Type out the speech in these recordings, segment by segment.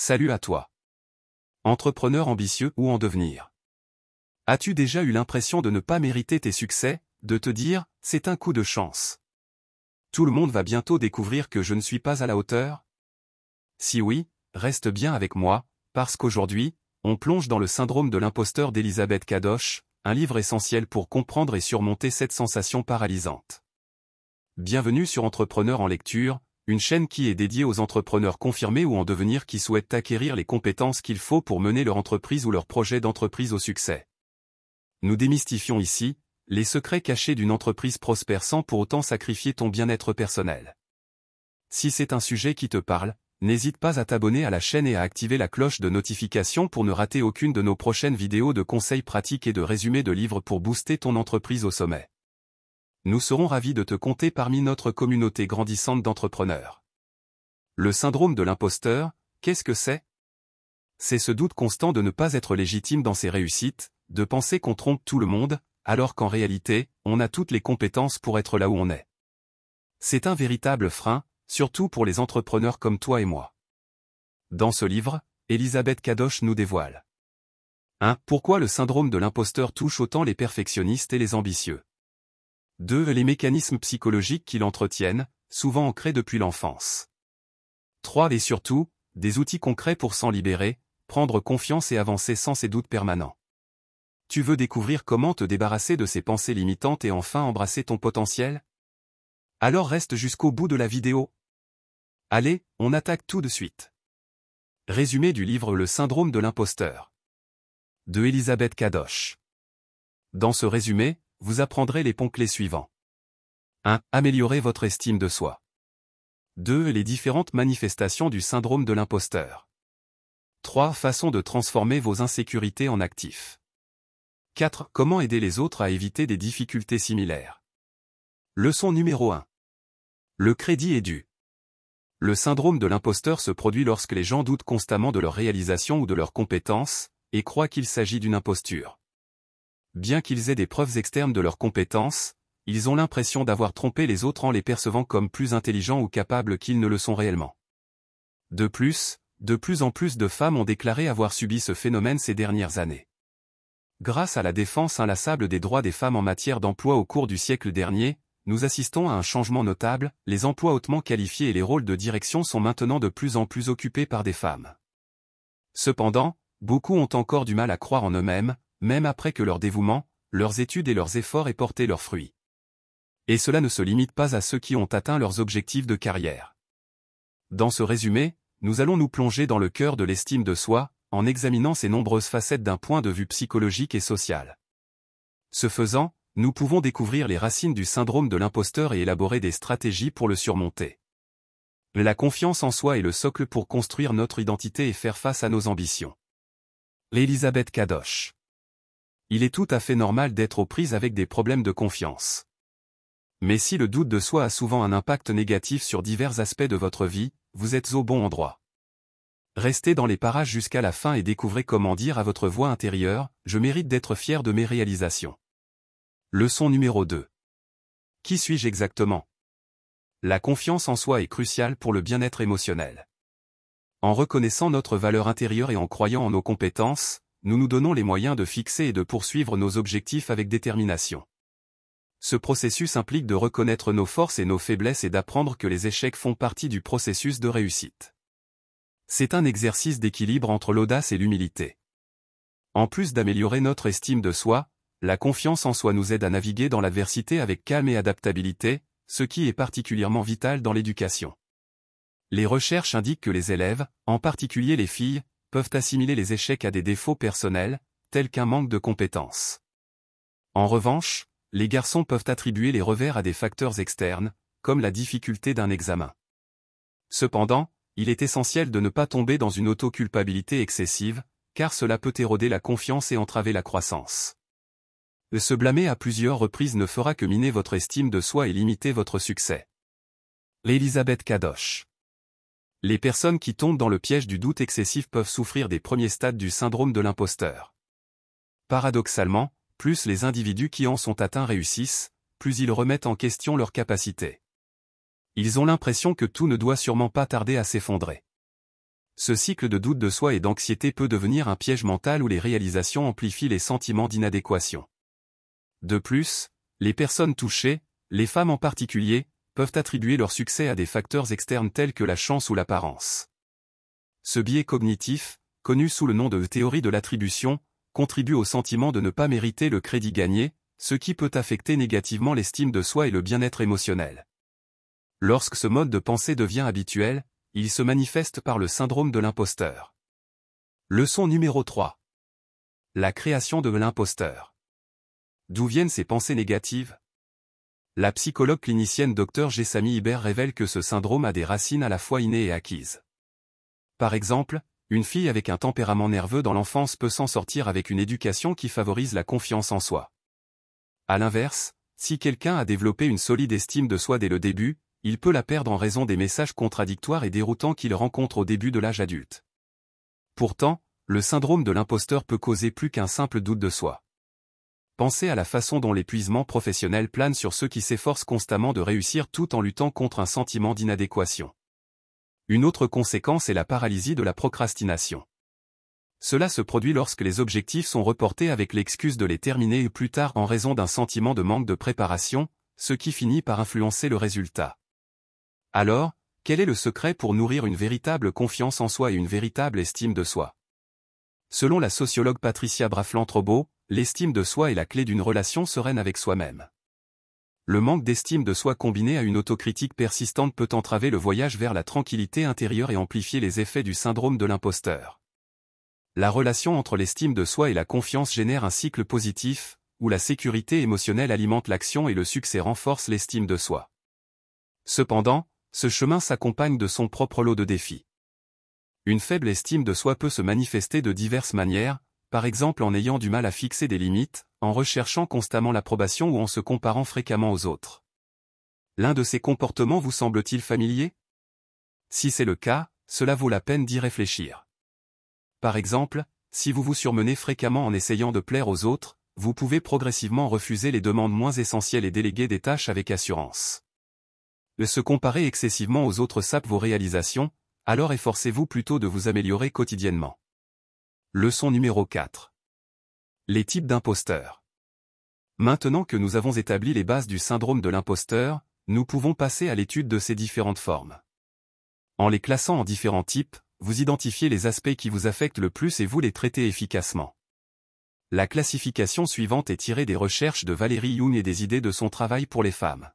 Salut à toi. Entrepreneur ambitieux ou en devenir. As-tu déjà eu l'impression de ne pas mériter tes succès, de te dire « c'est un coup de chance ». Tout le monde va bientôt découvrir que je ne suis pas à la hauteur? Si oui, reste bien avec moi, parce qu'aujourd'hui, on plonge dans le syndrome de l'imposteur d'Elisabeth Kadosh, un livre essentiel pour comprendre et surmonter cette sensation paralysante. Bienvenue sur Entrepreneur en lecture, une chaîne qui est dédiée aux entrepreneurs confirmés ou en devenir qui souhaitent acquérir les compétences qu'il faut pour mener leur entreprise ou leur projet d'entreprise au succès. Nous démystifions ici les secrets cachés d'une entreprise prospère sans pour autant sacrifier ton bien-être personnel. Si c'est un sujet qui te parle, n'hésite pas à t'abonner à la chaîne et à activer la cloche de notification pour ne rater aucune de nos prochaines vidéos de conseils pratiques et de résumés de livres pour booster ton entreprise au sommet. Nous serons ravis de te compter parmi notre communauté grandissante d'entrepreneurs. Le syndrome de l'imposteur, qu'est-ce que c'est? C'est ce doute constant de ne pas être légitime dans ses réussites, de penser qu'on trompe tout le monde, alors qu'en réalité, on a toutes les compétences pour être là où on est. C'est un véritable frein, surtout pour les entrepreneurs comme toi et moi. Dans ce livre, Elisabeth Kadosh nous dévoile 1. Pourquoi le syndrome de l'imposteur touche autant les perfectionnistes et les ambitieux. 2. Les mécanismes psychologiques qui l'entretiennent, souvent ancrés depuis l'enfance. 3. Et surtout, des outils concrets pour s'en libérer, prendre confiance et avancer sans ces doutes permanents. Tu veux découvrir comment te débarrasser de ces pensées limitantes et enfin embrasser ton potentiel? Alors reste jusqu'au bout de la vidéo. Allez, on attaque tout de suite. Résumé du livre Le syndrome de l'imposteur de Elisabeth Kadosh. Dans ce résumé, vous apprendrez les points clés suivants. 1. Améliorer votre estime de soi. 2. Les différentes manifestations du syndrome de l'imposteur. 3. Façon de transformer vos insécurités en actifs. 4. Comment aider les autres à éviter des difficultés similaires. Leçon numéro 1. Le crédit est dû. Le syndrome de l'imposteur se produit lorsque les gens doutent constamment de leur réalisation ou de leurs compétences, et croient qu'il s'agit d'une imposture. Bien qu'ils aient des preuves externes de leurs compétences, ils ont l'impression d'avoir trompé les autres en les percevant comme plus intelligents ou capables qu'ils ne le sont réellement. De plus en plus de femmes ont déclaré avoir subi ce phénomène ces dernières années. Grâce à la défense inlassable des droits des femmes en matière d'emploi au cours du siècle dernier, nous assistons à un changement notable, les emplois hautement qualifiés et les rôles de direction sont maintenant de plus en plus occupés par des femmes. Cependant, beaucoup ont encore du mal à croire en eux-mêmes, même après que leur dévouement, leurs études et leurs efforts aient porté leurs fruits. Et cela ne se limite pas à ceux qui ont atteint leurs objectifs de carrière. Dans ce résumé, nous allons nous plonger dans le cœur de l'estime de soi, en examinant ces nombreuses facettes d'un point de vue psychologique et social. Ce faisant, nous pouvons découvrir les racines du syndrome de l'imposteur et élaborer des stratégies pour le surmonter. La confiance en soi est le socle pour construire notre identité et faire face à nos ambitions. Elisabeth Kadosh. Il est tout à fait normal d'être aux prises avec des problèmes de confiance. Mais si le doute de soi a souvent un impact négatif sur divers aspects de votre vie, vous êtes au bon endroit. Restez dans les parages jusqu'à la fin et découvrez comment dire à votre voix intérieure « Je mérite d'être fier de mes réalisations ». Leçon numéro 2. Qui suis-je exactement? La confiance en soi est cruciale pour le bien-être émotionnel. En reconnaissant notre valeur intérieure et en croyant en nos compétences, nous nous donnons les moyens de fixer et de poursuivre nos objectifs avec détermination. Ce processus implique de reconnaître nos forces et nos faiblesses et d'apprendre que les échecs font partie du processus de réussite. C'est un exercice d'équilibre entre l'audace et l'humilité. En plus d'améliorer notre estime de soi, la confiance en soi nous aide à naviguer dans l'adversité avec calme et adaptabilité, ce qui est particulièrement vital dans l'éducation. Les recherches indiquent que les élèves, en particulier les filles, peuvent assimiler les échecs à des défauts personnels, tels qu'un manque de compétences. En revanche, les garçons peuvent attribuer les revers à des facteurs externes, comme la difficulté d'un examen. Cependant, il est essentiel de ne pas tomber dans une auto-culpabilité excessive, car cela peut éroder la confiance et entraver la croissance. Se blâmer à plusieurs reprises ne fera que miner votre estime de soi et limiter votre succès. Elisabeth Kadosh. Les personnes qui tombent dans le piège du doute excessif peuvent souffrir des premiers stades du syndrome de l'imposteur. Paradoxalement, plus les individus qui en sont atteints réussissent, plus ils remettent en question leurs capacités. Ils ont l'impression que tout ne doit sûrement pas tarder à s'effondrer. Ce cycle de doute de soi et d'anxiété peut devenir un piège mental où les réalisations amplifient les sentiments d'inadéquation. De plus, les personnes touchées, les femmes en particulier, peuvent attribuer leur succès à des facteurs externes tels que la chance ou l'apparence. Ce biais cognitif, connu sous le nom de théorie de l'attribution, contribue au sentiment de ne pas mériter le crédit gagné, ce qui peut affecter négativement l'estime de soi et le bien-être émotionnel. Lorsque ce mode de pensée devient habituel, il se manifeste par le syndrome de l'imposteur. Leçon numéro 3. La création de l'imposteur. D'où viennent ces pensées négatives? La psychologue clinicienne Dr Gessamy Ibert révèle que ce syndrome a des racines à la fois innées et acquises. Par exemple, une fille avec un tempérament nerveux dans l'enfance peut s'en sortir avec une éducation qui favorise la confiance en soi. À l'inverse, si quelqu'un a développé une solide estime de soi dès le début, il peut la perdre en raison des messages contradictoires et déroutants qu'il rencontre au début de l'âge adulte. Pourtant, le syndrome de l'imposteur peut causer plus qu'un simple doute de soi. Pensez à la façon dont l'épuisement professionnel plane sur ceux qui s'efforcent constamment de réussir tout en luttant contre un sentiment d'inadéquation. Une autre conséquence est la paralysie de la procrastination. Cela se produit lorsque les objectifs sont reportés avec l'excuse de les terminer plus tard en raison d'un sentiment de manque de préparation, ce qui finit par influencer le résultat. Alors, quel est le secret pour nourrir une véritable confiance en soi et une véritable estime de soi? Selon la sociologue Patricia Braflant-Trobo, l'estime de soi est la clé d'une relation sereine avec soi-même. Le manque d'estime de soi combiné à une autocritique persistante peut entraver le voyage vers la tranquillité intérieure et amplifier les effets du syndrome de l'imposteur. La relation entre l'estime de soi et la confiance génère un cycle positif, où la sécurité émotionnelle alimente l'action et le succès renforce l'estime de soi. Cependant, ce chemin s'accompagne de son propre lot de défis. Une faible estime de soi peut se manifester de diverses manières, par exemple en ayant du mal à fixer des limites, en recherchant constamment l'approbation ou en se comparant fréquemment aux autres. L'un de ces comportements vous semble-t-il familier? Si c'est le cas, cela vaut la peine d'y réfléchir. Par exemple, si vous vous surmenez fréquemment en essayant de plaire aux autres, vous pouvez progressivement refuser les demandes moins essentielles et déléguer des tâches avec assurance. Se comparer excessivement aux autres sape vos réalisations, alors efforcez-vous plutôt de vous améliorer quotidiennement. Leçon numéro 4. Les types d'imposteurs. Maintenant que nous avons établi les bases du syndrome de l'imposteur, nous pouvons passer à l'étude de ces différentes formes. En les classant en différents types, vous identifiez les aspects qui vous affectent le plus et vous les traitez efficacement. La classification suivante est tirée des recherches de Valérie Young et des idées de son travail pour les femmes.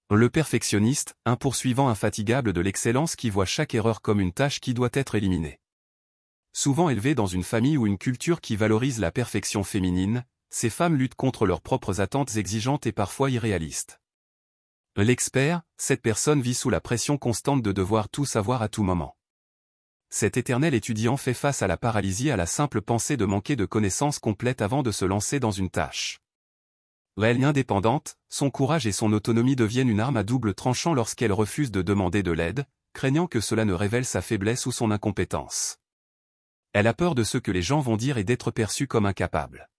Le perfectionniste, un poursuivant infatigable de l'excellence qui voit chaque erreur comme une tâche qui doit être éliminée. Souvent élevées dans une famille ou une culture qui valorise la perfection féminine, ces femmes luttent contre leurs propres attentes exigeantes et parfois irréalistes. L'expert, cette personne vit sous la pression constante de devoir tout savoir à tout moment. Cet éternel étudiant fait face à la paralysie à la simple pensée de manquer de connaissances complètes avant de se lancer dans une tâche. Elle indépendante, son courage et son autonomie deviennent une arme à double tranchant lorsqu'elle refuse de demander de l'aide, craignant que cela ne révèle sa faiblesse ou son incompétence. Elle a peur de ce que les gens vont dire et d'être perçue comme incapable.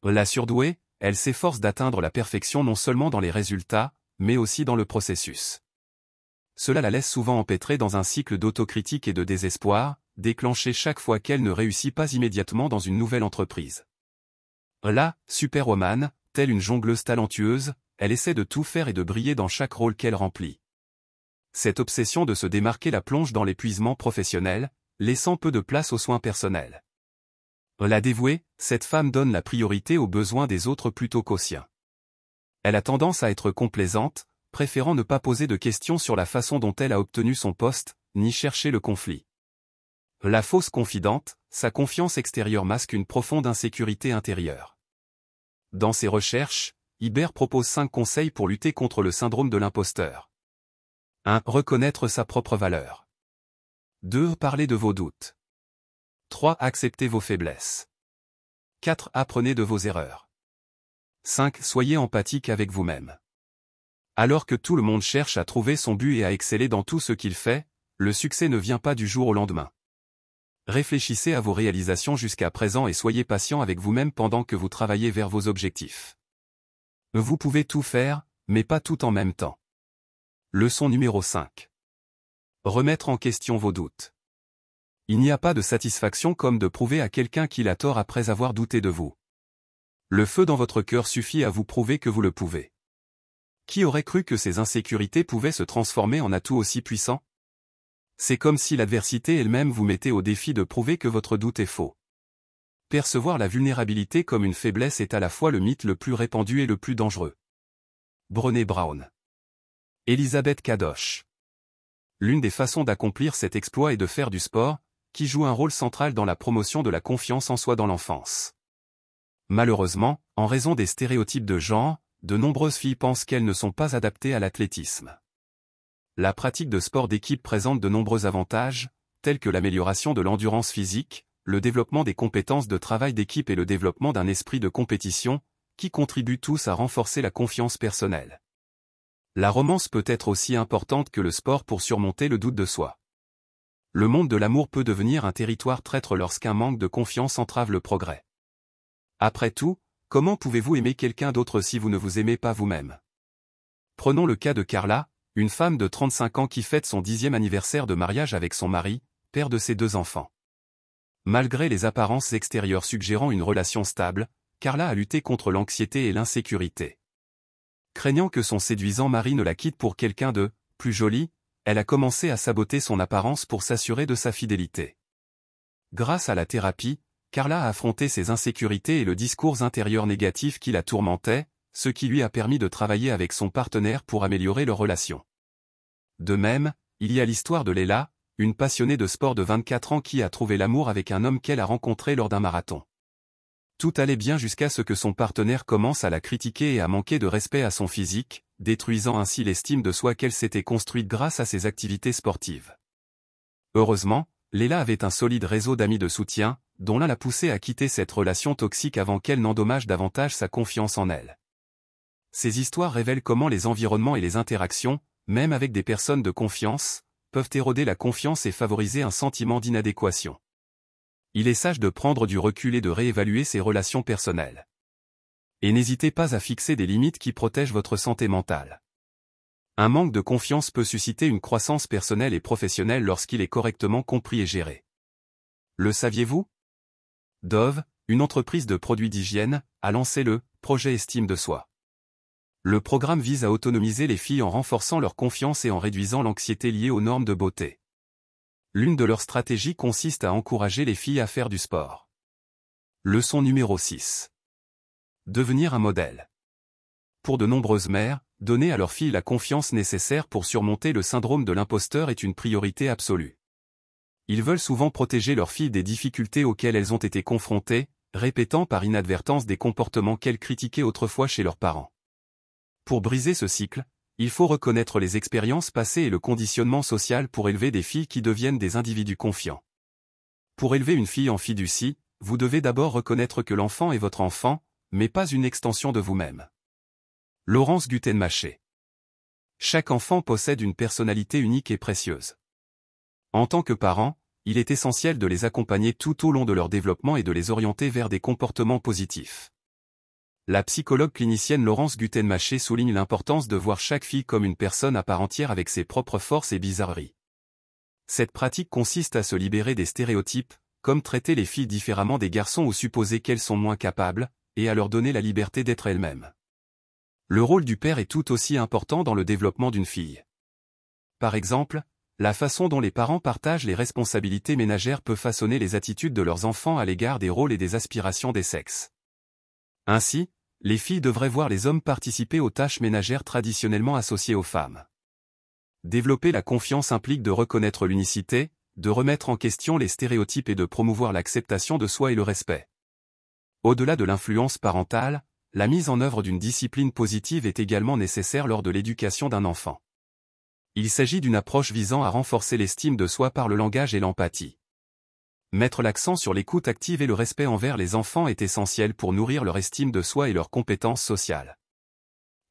La surdouée, elle s'efforce d'atteindre la perfection non seulement dans les résultats, mais aussi dans le processus. Cela la laisse souvent empêtrée dans un cycle d'autocritique et de désespoir, déclenché chaque fois qu'elle ne réussit pas immédiatement dans une nouvelle entreprise. La superwoman, telle une jongleuse talentueuse, elle essaie de tout faire et de briller dans chaque rôle qu'elle remplit. Cette obsession de se démarquer la plonge dans l'épuisement professionnel, laissant peu de place aux soins personnels. La dévouée, cette femme donne la priorité aux besoins des autres plutôt qu'aux siens. Elle a tendance à être complaisante, préférant ne pas poser de questions sur la façon dont elle a obtenu son poste, ni chercher le conflit. La fausse confidente, sa confiance extérieure masque une profonde insécurité intérieure. Dans ses recherches, Ibert propose 5 conseils pour lutter contre le syndrome de l'imposteur. 1. Reconnaître sa propre valeur. 2. Parler de vos doutes. 3. Accepter vos faiblesses. 4. Apprenez de vos erreurs. 5. Soyez empathique avec vous-même. Alors que tout le monde cherche à trouver son but et à exceller dans tout ce qu'il fait, le succès ne vient pas du jour au lendemain. Réfléchissez à vos réalisations jusqu'à présent et soyez patient avec vous-même pendant que vous travaillez vers vos objectifs. Vous pouvez tout faire, mais pas tout en même temps. Leçon numéro 5. Remettre en question vos doutes. Il n'y a pas de satisfaction comme de prouver à quelqu'un qu'il a tort après avoir douté de vous. Le feu dans votre cœur suffit à vous prouver que vous le pouvez. Qui aurait cru que ces insécurités pouvaient se transformer en atouts aussi puissants? C'est comme si l'adversité elle-même vous mettait au défi de prouver que votre doute est faux. Percevoir la vulnérabilité comme une faiblesse est à la fois le mythe le plus répandu et le plus dangereux. Brené Brown. Elisabeth Kadosh. L'une des façons d'accomplir cet exploit est de faire du sport, qui joue un rôle central dans la promotion de la confiance en soi dans l'enfance. Malheureusement, en raison des stéréotypes de genre, de nombreuses filles pensent qu'elles ne sont pas adaptées à l'athlétisme. La pratique de sport d'équipe présente de nombreux avantages, tels que l'amélioration de l'endurance physique, le développement des compétences de travail d'équipe et le développement d'un esprit de compétition, qui contribuent tous à renforcer la confiance personnelle. La romance peut être aussi importante que le sport pour surmonter le doute de soi. Le monde de l'amour peut devenir un territoire traître lorsqu'un manque de confiance entrave le progrès. Après tout, comment pouvez-vous aimer quelqu'un d'autre si vous ne vous aimez pas vous-même? Prenons le cas de Carla, une femme de 35 ans qui fête son 10e anniversaire de mariage avec son mari, père de ses 2 enfants. Malgré les apparences extérieures suggérant une relation stable, Carla a lutté contre l'anxiété et l'insécurité. Craignant que son séduisant mari ne la quitte pour quelqu'un de plus joli, elle a commencé à saboter son apparence pour s'assurer de sa fidélité. Grâce à la thérapie, Carla a affronté ses insécurités et le discours intérieur négatif qui la tourmentait, ce qui lui a permis de travailler avec son partenaire pour améliorer leur relation. De même, il y a l'histoire de Leila, une passionnée de sport de 24 ans qui a trouvé l'amour avec un homme qu'elle a rencontré lors d'un marathon. Tout allait bien jusqu'à ce que son partenaire commence à la critiquer et à manquer de respect à son physique, détruisant ainsi l'estime de soi qu'elle s'était construite grâce à ses activités sportives. Heureusement, Leila avait un solide réseau d'amis de soutien, dont l'un l'a poussée à quitter cette relation toxique avant qu'elle n'endommage davantage sa confiance en elle. Ces histoires révèlent comment les environnements et les interactions, même avec des personnes de confiance, peuvent éroder la confiance et favoriser un sentiment d'inadéquation. Il est sage de prendre du recul et de réévaluer ses relations personnelles. Et n'hésitez pas à fixer des limites qui protègent votre santé mentale. Un manque de confiance peut susciter une croissance personnelle et professionnelle lorsqu'il est correctement compris et géré. Le saviez-vous? Dove, une entreprise de produits d'hygiène, a lancé le projet Estime de soi. Le programme vise à autonomiser les filles en renforçant leur confiance et en réduisant l'anxiété liée aux normes de beauté. L'une de leurs stratégies consiste à encourager les filles à faire du sport. Leçon numéro 6. Devenir un modèle. Pour de nombreuses mères, donner à leurs filles la confiance nécessaire pour surmonter le syndrome de l'imposteur est une priorité absolue. Ils veulent souvent protéger leurs filles des difficultés auxquelles elles ont été confrontées, répétant par inadvertance des comportements qu'elles critiquaient autrefois chez leurs parents. Pour briser ce cycle, il faut reconnaître les expériences passées et le conditionnement social pour élever des filles qui deviennent des individus confiants. Pour élever une fille en fiducie, vous devez d'abord reconnaître que l'enfant est votre enfant, mais pas une extension de vous-même. Laurence Gutenmacher. Chaque enfant possède une personnalité unique et précieuse. En tant que parent, il est essentiel de les accompagner tout au long de leur développement et de les orienter vers des comportements positifs. La psychologue clinicienne Laurence Gutenmacher souligne l'importance de voir chaque fille comme une personne à part entière avec ses propres forces et bizarreries. Cette pratique consiste à se libérer des stéréotypes, comme traiter les filles différemment des garçons ou supposer qu'elles sont moins capables, et à leur donner la liberté d'être elles-mêmes. Le rôle du père est tout aussi important dans le développement d'une fille. Par exemple, la façon dont les parents partagent les responsabilités ménagères peut façonner les attitudes de leurs enfants à l'égard des rôles et des aspirations des sexes. Ainsi, les filles devraient voir les hommes participer aux tâches ménagères traditionnellement associées aux femmes. Développer la confiance implique de reconnaître l'unicité, de remettre en question les stéréotypes et de promouvoir l'acceptation de soi et le respect. Au-delà de l'influence parentale, la mise en œuvre d'une discipline positive est également nécessaire lors de l'éducation d'un enfant. Il s'agit d'une approche visant à renforcer l'estime de soi par le langage et l'empathie. Mettre l'accent sur l'écoute active et le respect envers les enfants est essentiel pour nourrir leur estime de soi et leurs compétences sociales.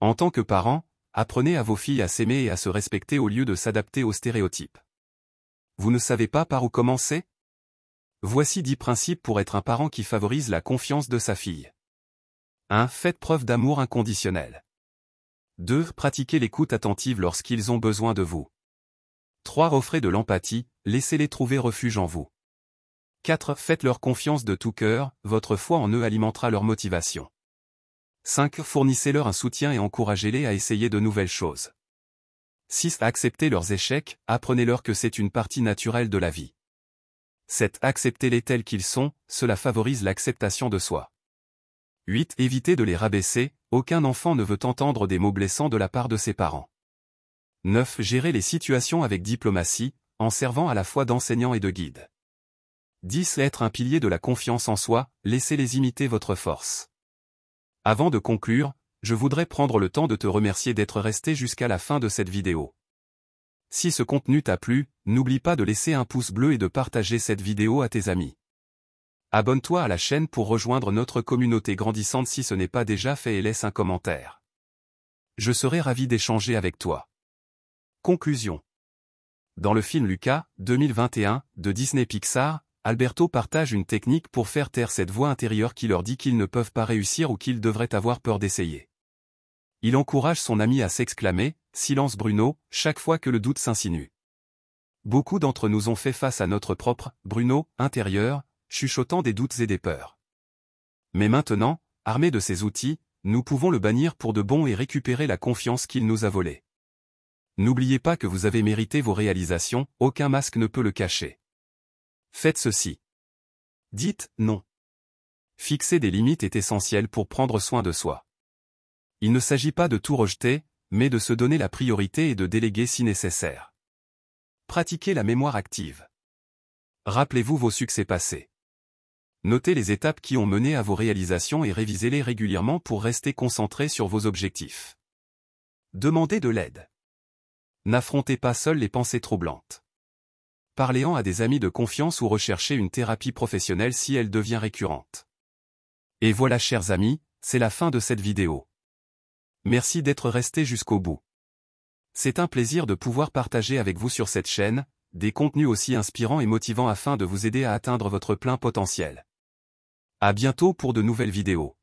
En tant que parent, apprenez à vos filles à s'aimer et à se respecter au lieu de s'adapter aux stéréotypes. Vous ne savez pas par où commencer? Voici 10 principes pour être un parent qui favorise la confiance de sa fille. 1. Faites preuve d'amour inconditionnel. 2. Pratiquez l'écoute attentive lorsqu'ils ont besoin de vous. 3. Offrez de l'empathie, laissez-les trouver refuge en vous. 4. Faites-leur confiance de tout cœur, votre foi en eux alimentera leur motivation. 5. Fournissez-leur un soutien et encouragez-les à essayer de nouvelles choses. 6. Acceptez leurs échecs, apprenez-leur que c'est une partie naturelle de la vie. 7. Acceptez-les tels qu'ils sont, cela favorise l'acceptation de soi. 8. Évitez de les rabaisser, aucun enfant ne veut entendre des mots blessants de la part de ses parents. 9. Gérez les situations avec diplomatie, en servant à la fois d'enseignant et de guide. 10. Être un pilier de la confiance en soi, laissez-les imiter votre force. Avant de conclure, je voudrais prendre le temps de te remercier d'être resté jusqu'à la fin de cette vidéo. Si ce contenu t'a plu, n'oublie pas de laisser un pouce bleu et de partager cette vidéo à tes amis. Abonne-toi à la chaîne pour rejoindre notre communauté grandissante si ce n'est pas déjà fait et laisse un commentaire. Je serai ravi d'échanger avec toi. Conclusion. Dans le film Luca, 2021, de Disney Pixar, Alberto partage une technique pour faire taire cette voix intérieure qui leur dit qu'ils ne peuvent pas réussir ou qu'ils devraient avoir peur d'essayer. Il encourage son ami à s'exclamer « Silence Bruno » chaque fois que le doute s'insinue. Beaucoup d'entre nous ont fait face à notre propre « Bruno » intérieur, chuchotant des doutes et des peurs. Mais maintenant, armés de ces outils, nous pouvons le bannir pour de bon et récupérer la confiance qu'il nous a volée. N'oubliez pas que vous avez mérité vos réalisations, aucun masque ne peut le cacher. Faites ceci. Dites non. Fixer des limites est essentiel pour prendre soin de soi. Il ne s'agit pas de tout rejeter, mais de se donner la priorité et de déléguer si nécessaire. Pratiquez la mémoire active. Rappelez-vous vos succès passés. Notez les étapes qui ont mené à vos réalisations et révisez-les régulièrement pour rester concentré sur vos objectifs. Demandez de l'aide. N'affrontez pas seul les pensées troublantes. Parlez-en à des amis de confiance ou recherchez une thérapie professionnelle si elle devient récurrente. Et voilà chers amis, c'est la fin de cette vidéo. Merci d'être resté jusqu'au bout. C'est un plaisir de pouvoir partager avec vous sur cette chaîne, des contenus aussi inspirants et motivants afin de vous aider à atteindre votre plein potentiel. À bientôt pour de nouvelles vidéos.